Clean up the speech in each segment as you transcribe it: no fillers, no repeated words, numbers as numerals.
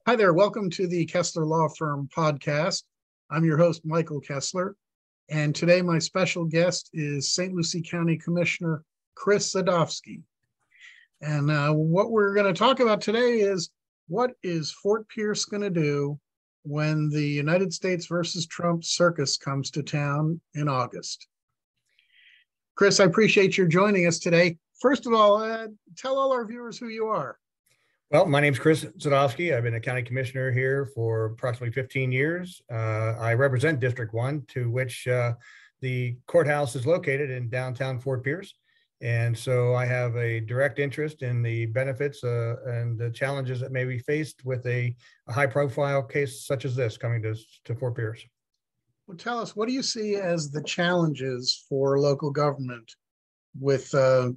Hi there. Welcome to the Kessler Law Firm podcast. I'm your host, Michael Kessler. And today my special guest is St. Lucie County Commissioner Chris Dzadovsky. And what we're going to talk about today is what is Fort Pierce going to do when the United States versus Trump circus comes to town in August? Chris, I appreciate your joining us today. First of all, tell all our viewers who you are. Well, my name is Chris Dzadovsky. I've been a county commissioner here for approximately 15 years. I represent District 1, to which the courthouse is located in downtown Fort Pierce. And so I have a direct interest in the benefits and the challenges that may be faced with a high-profile case such as this coming to Fort Pierce. Well, tell us, what do you see as the challenges for local government with a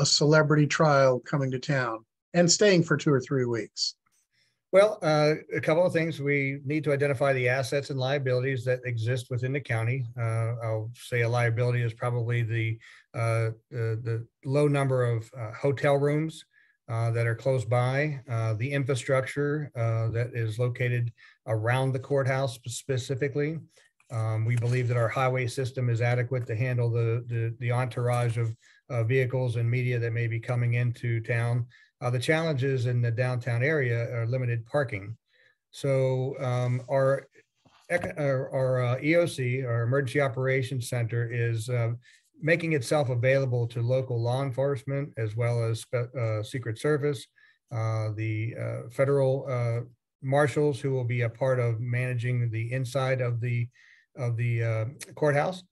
celebrity trial coming to town and staying for 2 or 3 weeks? Well, a couple of things. We need to identify the assets and liabilities that exist within the county. I'll say a liability is probably the low number of hotel rooms that are close by, the infrastructure that is located around the courthouse specifically. We believe that our highway system is adequate to handle the entourage of vehicles and media that may be coming into town. The challenges in the downtown area are limited parking. So our EOC, our Emergency Operations Center, is making itself available to local law enforcement as well as Secret Service, the federal marshals who will be a part of managing the inside of the courthouse.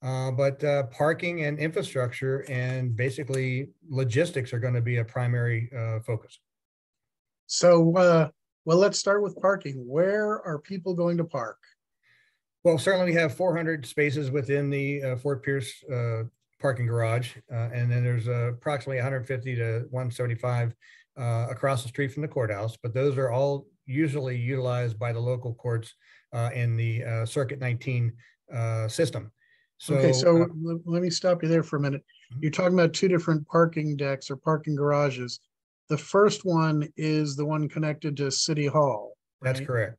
But parking and infrastructure and basically logistics are going to be a primary focus. So, well, let's start with parking. Where are people going to park? Well, certainly we have 400 spaces within the Fort Pierce parking garage. And then there's approximately 150 to 175 across the street from the courthouse. But those are all usually utilized by the local courts in the Circuit 19 system. So, okay, so let me stop you there for a minute. You're talking about two different parking decks or parking garages. The first one is the one connected to City Hall, right? That's correct.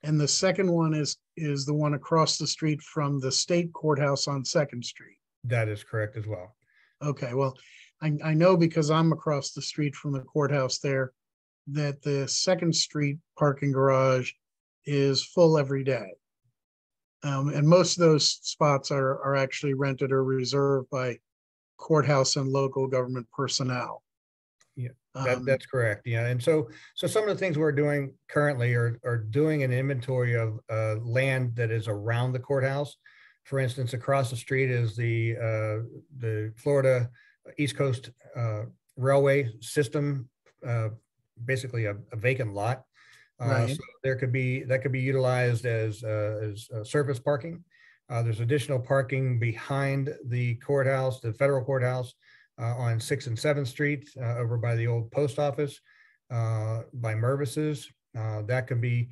And the second one is the one across the street from the state courthouse on 2nd Street. That is correct as well. Okay, well, I know because I'm across the street from the courthouse there that the 2nd Street parking garage is full every day. And most of those spots are actually rented or reserved by courthouse and local government personnel. Yeah, that's correct. Yeah, and so some of the things we're doing currently are doing an inventory of land that is around the courthouse. For instance, across the street is the Florida East Coast Railway system, basically a vacant lot. Right. So that could be utilized as surface parking. There's additional parking behind the courthouse, the federal courthouse, on 6th and 7th Street, over by the old post office, by Mervis's. That can be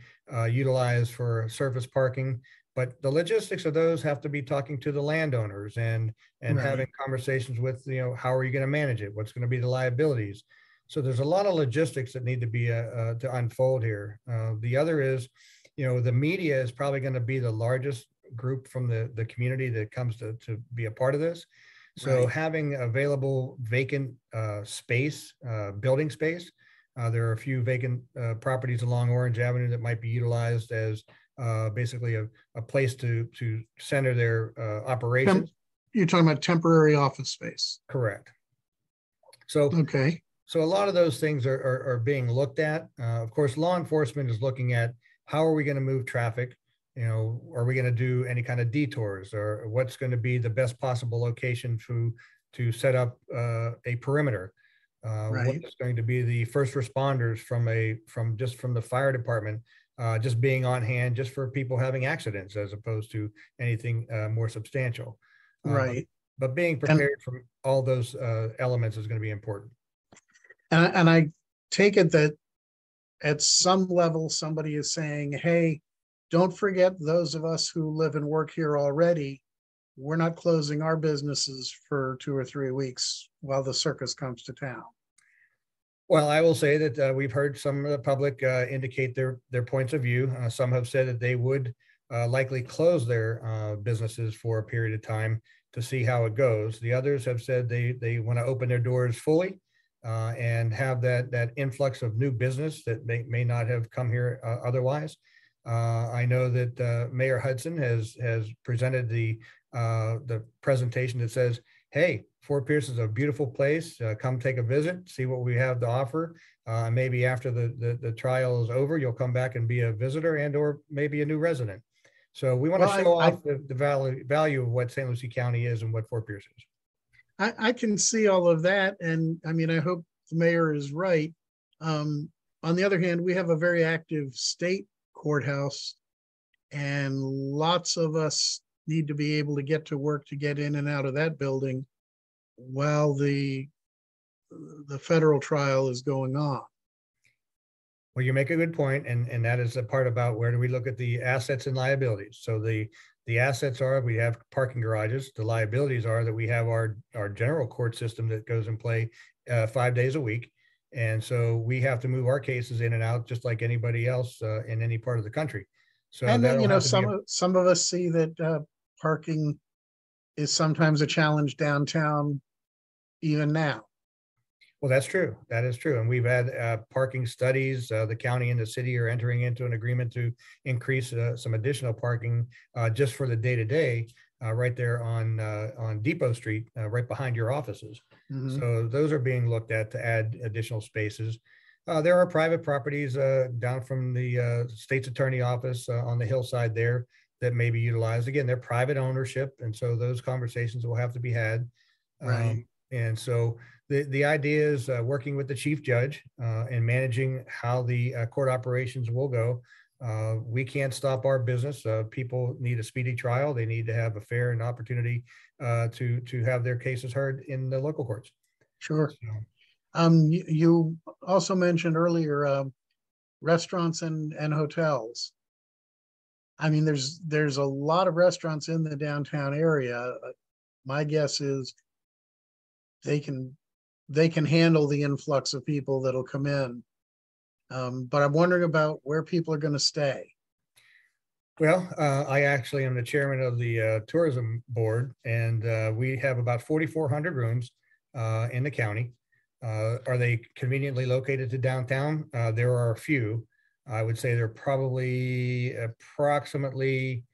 utilized for surface parking. But the logistics of those have to be talking to the landowners and Right. having conversations with, how are you going to manage it? What's going to be the liabilities? So there's a lot of logistics that need to be to unfold here. The other is, the media is probably going to be the largest group from the community that comes to be a part of this. So Right. having available vacant space, building space, there are a few vacant properties along Orange Avenue that might be utilized as basically a place to center their operations. You're talking about temporary office space. Correct. So okay. So a lot of those things are being looked at. Of course, law enforcement is looking at how are we going to move traffic? Are we going to do any kind of detours, or what's going to be the best possible location to set up a perimeter? Right. What is going to be the first responders from the fire department, just being on hand just for people having accidents as opposed to anything more substantial. Right. But being prepared for all those elements is going to be important. And I take it that at some level, somebody is saying, hey, don't forget those of us who live and work here already. We're not closing our businesses for 2 or 3 weeks while the circus comes to town. Well, I will say that we've heard some of the public indicate their points of view. Some have said that they would likely close their businesses for a period of time to see how it goes. The others have said they want to open their doors fully and have that influx of new business that may not have come here otherwise. I know that Mayor Hudson has presented the presentation that says, "Hey, Fort Pierce is a beautiful place. Come take a visit, see what we have to offer. Maybe after the trial is over, you'll come back and be a visitor and or maybe a new resident." So we want to show off the value of what St. Lucie County is and what Fort Pierce is. I can see all of that. And I mean, I hope the mayor is right. On the other hand, we have a very active state courthouse, and lots of us need to be able to get to work to get in and out of that building while the federal trial is going on. Well, you make a good point, and that is the part about where do we look at the assets and liabilities. So the assets are we have parking garages. The liabilities are that we have our general court system that goes in play 5 days a week. And so we have to move our cases in and out just like anybody else in any part of the country. So and then, you know, some of us see that parking is sometimes a challenge downtown even now. Well, that's true. That is true. And we've had parking studies. The county and the city are entering into an agreement to increase some additional parking just for the day-to-day right there on Depot Street, right behind your offices. Mm-hmm. So those are being looked at to add additional spaces. There are private properties down from the state's attorney office on the hillside there that may be utilized. Again, they're private ownership. And so those conversations will have to be had. Right. And so the idea is working with the chief judge and managing how the court operations will go. We can't stop our business. People need a speedy trial. They need to have a fair and opportunity to have their cases heard in the local courts. Sure. So. You also mentioned earlier restaurants and hotels. I mean, there's a lot of restaurants in the downtown area. My guess is they can handle the influx of people that'll come in. But I'm wondering about where people are going to stay. Well, I actually am the chairman of the tourism board, and we have about 4,400 rooms in the county. Are they conveniently located to downtown? There are a few. I would say there are probably approximately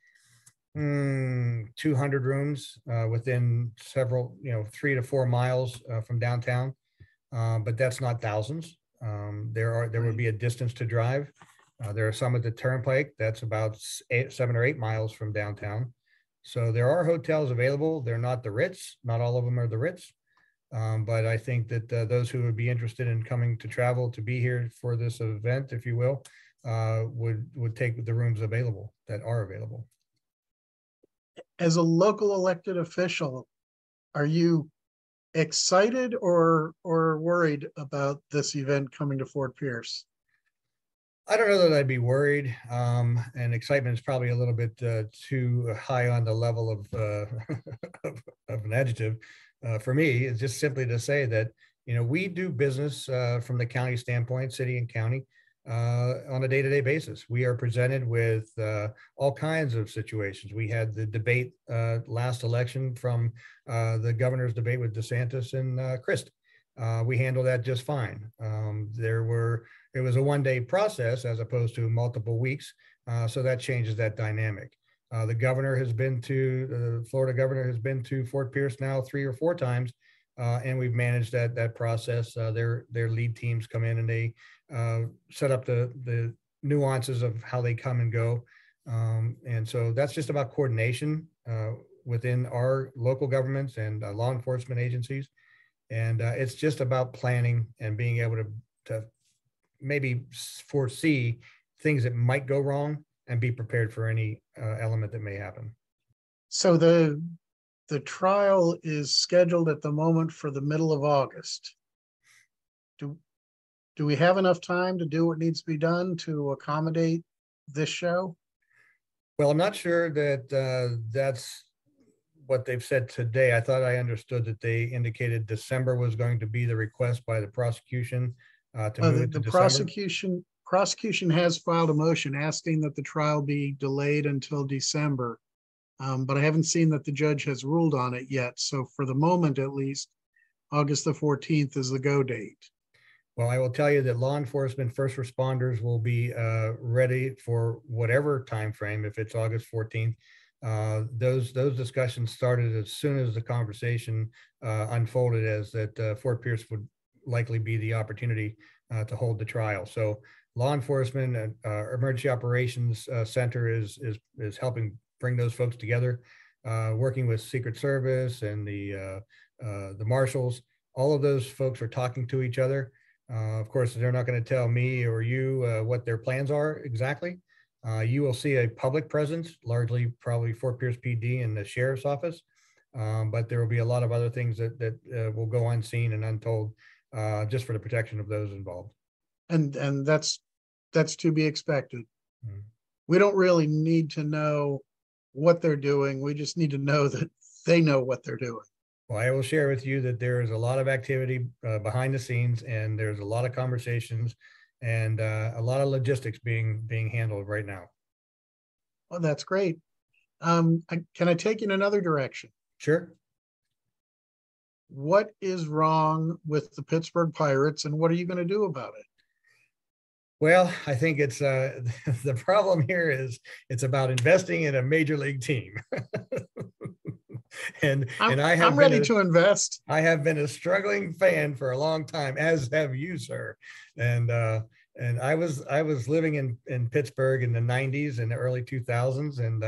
200 rooms within several, 3 to 4 miles from downtown, but that's not thousands. There would be a distance to drive. There are some at the Turnpike. That's about 7 or 8 miles from downtown. So there are hotels available. They're not the Ritz. Not all of them are the Ritz. But I think that those who would be interested in coming to travel to be here for this event, if you will, would take the rooms available that are available. As a local elected official, are you excited or worried about this event coming to Fort Pierce? I don't know that I'd be worried, and excitement is probably a little bit too high on the level of of an adjective. For me, it's just simply to say that we do business from the county standpoint, city and county, on a day-to-day basis. We are presented with all kinds of situations. We had the debate last election from the governor's debate with DeSantis and Christ. We handled that just fine. It was a one-day process as opposed to multiple weeks, so that changes that dynamic. The Florida governor has been to Fort Pierce now 3 or 4 times, and we've managed that process. Their lead teams come in and they set up the nuances of how they come and go. And so that's just about coordination within our local governments and law enforcement agencies. And it's just about planning and being able to maybe foresee things that might go wrong and be prepared for any element that may happen. So the trial is scheduled at the moment for the middle of August. Do we have enough time to do what needs to be done to accommodate this show? Well, I'm not sure that that's what they've said today. I thought I understood that they indicated December was going to be the request by the prosecution. to move it to The December. prosecution has filed a motion asking that the trial be delayed until December. But I haven't seen that the judge has ruled on it yet. So for the moment, at least, August the 14th is the go date. Well, I will tell you that law enforcement, first responders will be ready for whatever time frame. If it's August 14th, those discussions started as soon as the conversation unfolded, as that Fort Pierce would likely be the opportunity to hold the trial. So law enforcement and emergency operations center is helping bring those folks together, working with Secret Service and the marshals. All of those folks are talking to each other. Of course, they're not going to tell me or you what their plans are exactly. You will see a public presence, largely probably Fort Pierce PD and the sheriff's office, but there will be a lot of other things that will go unseen and untold, just for the protection of those involved. And that's to be expected. Mm-hmm. We don't really need to know what they're doing. We just need to know that they know what they're doing. Well, I will share with you that there is a lot of activity behind the scenes, and there's a lot of conversations and a lot of logistics being handled right now. Well, that's great. Can I take you in another direction? Sure. What is wrong with the Pittsburgh Pirates, and what are you going to do about it? Well, I think it's the problem here is it's about investing in a major league team. and I'm ready to invest. I have been a struggling fan for a long time, as have you, sir. And I was living in Pittsburgh in the 90s and the early 2000s, and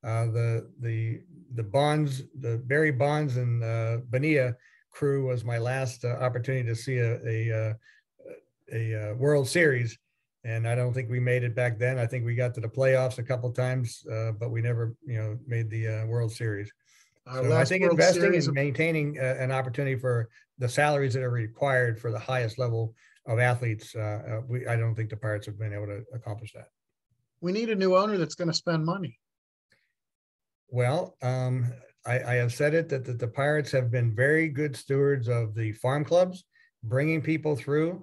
the Bonds, the Barry Bonds and Bonilla crew was my last opportunity to see a World Series. And I don't think we made it back then. I think we got to the playoffs a couple of times, but we never, made the World Series. So I think investing and maintaining an opportunity for the salaries that are required for the highest level of athletes, I don't think the Pirates have been able to accomplish that. We need a new owner that's going to spend money. Well, I have said it that the Pirates have been very good stewards of the farm clubs, bringing people through,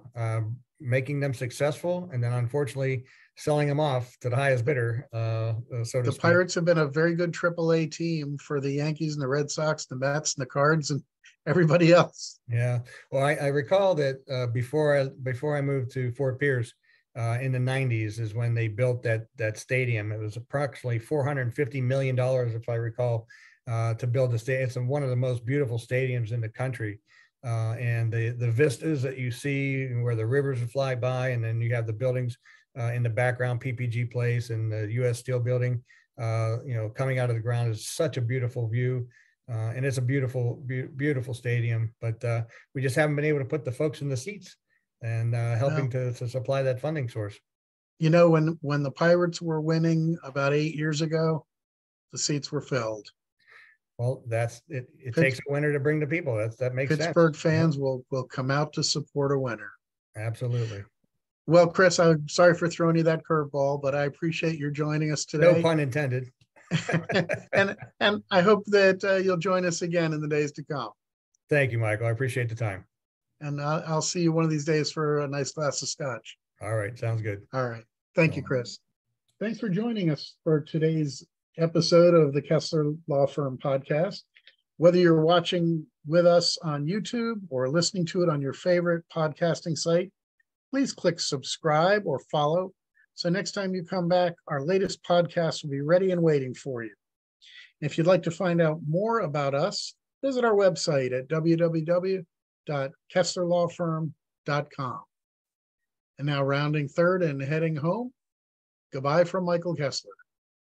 making them successful, and then unfortunately selling them off to the highest bidder. So the Pirates have been a very good AAA team for the Yankees and the Red Sox, the Mets and the Cards and everybody else. Yeah. Well, I recall that before I moved to Fort Pierce in the 90s is when they built that stadium. It was approximately $450 million, if I recall, to build the stadium. It's one of the most beautiful stadiums in the country. And the vistas that you see where the rivers fly by, and then you have the buildings in the background, PPG Place and the U.S. Steel Building, coming out of the ground is such a beautiful view. And it's a beautiful, beautiful stadium, but we just haven't been able to put the folks in the seats and helping to supply that funding source. When the Pirates were winning about 8 years ago, the seats were filled. Well, that's it. It takes a winner to bring the people. That makes sense. Pittsburgh fans will come out to support a winner. Absolutely. Well, Chris, I'm sorry for throwing you that curveball, but I appreciate your joining us today. No pun intended. and I hope that you'll join us again in the days to come. Thank you, Michael. I appreciate the time. And I'll see you one of these days for a nice glass of scotch. All right. Sounds good. All right. Thank you, Chris. Thanks for joining us for today's episode of the Kessler Law Firm podcast. Whether you're watching with us on YouTube or listening to it on your favorite podcasting site, please click subscribe or follow. So next time you come back, our latest podcast will be ready and waiting for you. If you'd like to find out more about us, visit our website at www.kesslerlawfirm.com. And now rounding third and heading home, goodbye from Michael Kessler.